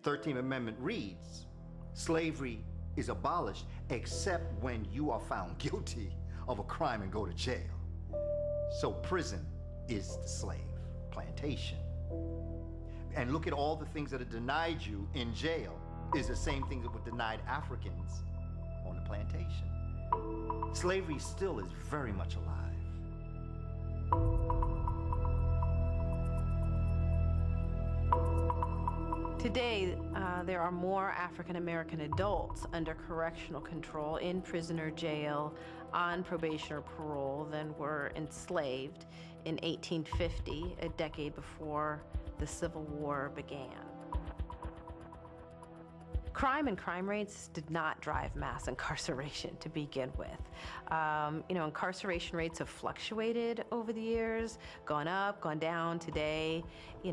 13th Amendment reads, slavery is abolished except when you are found guilty of a crime and go to jail. So prison is the slave plantation. And look at all the things that are denied you in jail is the same thing that were denied Africans on the plantation. Slavery still is very much alive. Today, there are more African American adults under correctional control in prison or jail on probation or parole than were enslaved in 1850, a decade before the Civil War began. Crime and crime rates did not drive mass incarceration to begin with. Incarceration rates have fluctuated over the years, gone up, gone down. Today,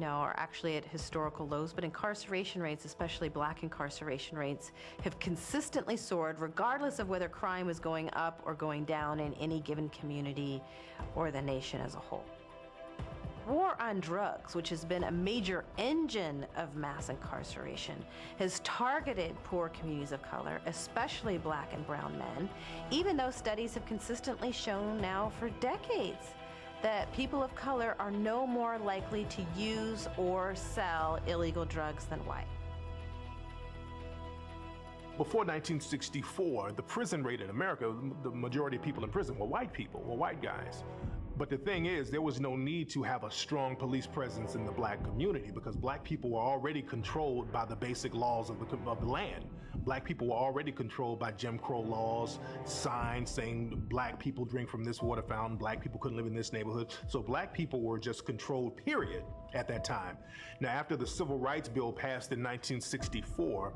are actually at historical lows, but incarceration rates, especially Black incarceration rates, have consistently soared regardless of whether crime is going up or going down in any given community or the nation as a whole. War on drugs, which has been a major engine of mass incarceration, has targeted poor communities of color, especially Black and brown men, even though studies have consistently shown now for decades that people of color are no more likely to use or sell illegal drugs than white. Before 1964, the prison rate in America, the majority of people in prison were white people, were white guys. But the thing is, there was no need to have a strong police presence in the Black community because Black people were already controlled by the basic laws of the land. Black people were already controlled by Jim Crow laws, signs saying Black people drink from this water fountain, Black people couldn't live in this neighborhood. So Black people were just controlled, period, at that time. Now, after the Civil Rights Bill passed in 1964,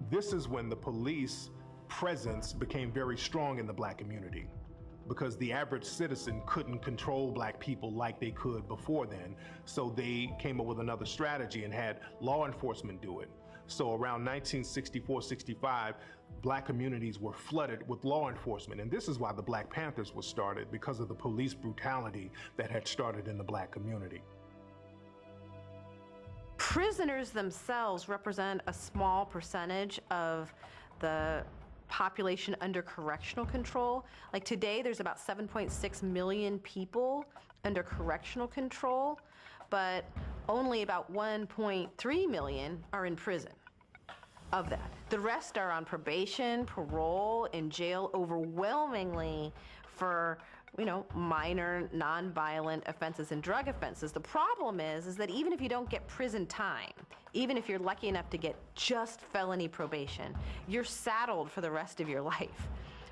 this is when the police presence became very strong in the Black community, because the average citizen couldn't control Black people like they could before then. So they came up with another strategy and had law enforcement do it. So around 1964-65, Black communities were flooded with law enforcement. And this is why the Black Panthers was started, because of the police brutality that had started in the Black community. Prisoners themselves represent a small percentage of the population under correctional control. Like today, there's about 7.6 million people under correctional control, but only about 1.3 million are in prison of that. The rest are on probation, parole, in jail, overwhelmingly for minor nonviolent offenses and drug offenses. The problem is that even if you don't get prison time, even if you're lucky enough to get just felony probation, you're saddled for the rest of your life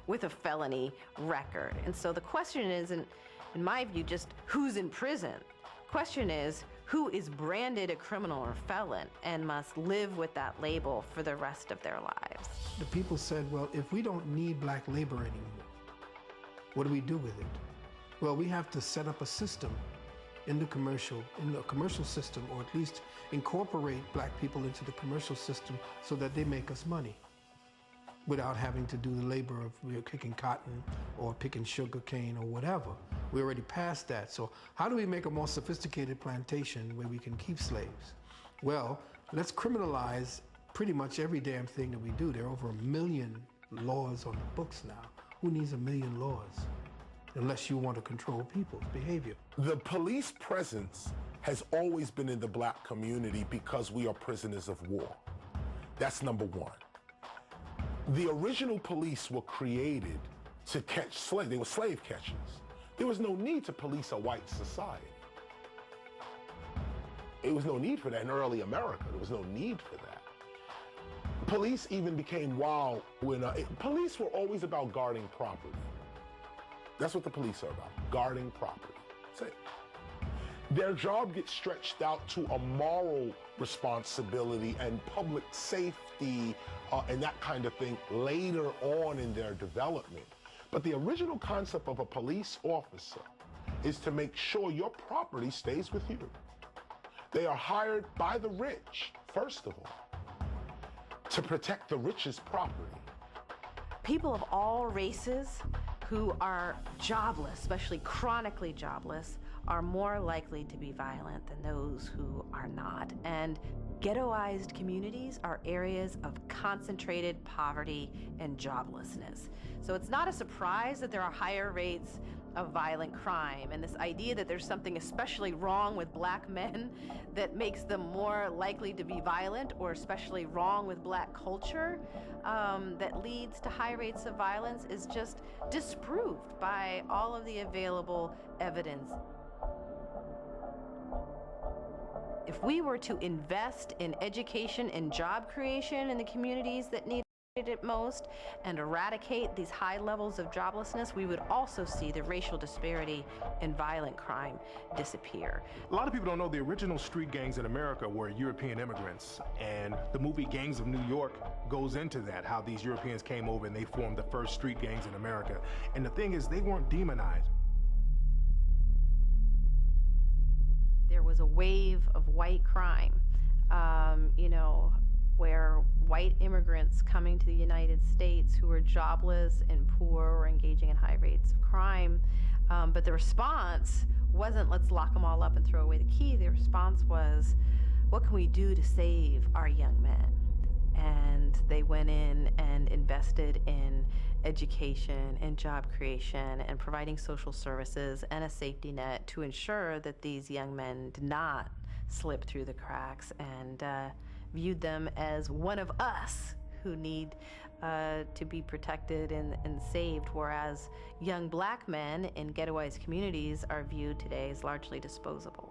with a felony record. And so the question isn't, in my view, just who's in prison. The question is, who is branded a criminal or felon and must live with that label for the rest of their lives? The people said, well, if we don't need Black labor anymore, what do we do with it? Well, we have to set up a system in the commercial system, or at least incorporate Black people into the commercial system so that they make us money without having to do the labor of kicking cotton or picking sugar cane or whatever. We're already past that. So how do we make a more sophisticated plantation where we can keep slaves? Well, let's criminalize pretty much every damn thing that we do. There are over 1 million laws on the books now. Who needs 1 million laws? Unless you want to control people's behavior. The police presence has always been in the Black community because we are prisoners of war. That's number one. The original police were created to catch slaves. They were slave catchers. There was no need to police a white society. There was no need for that in early America. There was no need for that. Police even became wild when police were always about guarding property. That's what the police are about, guarding property. That's it. Their job gets stretched out to a moral responsibility and public safety and that kind of thing later on in their development. But the original concept of a police officer is to make sure your property stays with you. They are hired by the rich, first of all, to protect the rich's property. People of all races who are jobless, especially chronically jobless, are more likely to be violent than those who are not. And ghettoized communities are areas of concentrated poverty and joblessness. So it's not a surprise that there are higher rates of violent crime, and this idea that there's something especially wrong with black men that makes them more likely to be violent, or especially wrong with black culture that leads to high rates of violence, is just disproved by all of the available evidence. If we were to invest in education and job creation in the communities that need it most and eradicate these high levels of joblessness, we would also see the racial disparity in violent crime disappear. A lot of people don't know the original street gangs in America were European immigrants, and the movie Gangs of New York goes into that, how these Europeans came over and they formed the first street gangs in America. And the thing is, they weren't demonized. There was a wave of white crime, where white immigrants coming to the United States who were jobless and poor were engaging in high rates of crime. But the response wasn't, let's lock them all up and throw away the key. The response was, what can we do to save our young men? And they went in and invested in education and job creation and providing social services and a safety net to ensure that these young men did not slip through the cracks, and viewed them as one of us who need to be protected and saved, whereas young black men in ghettoized communities are viewed today as largely disposable.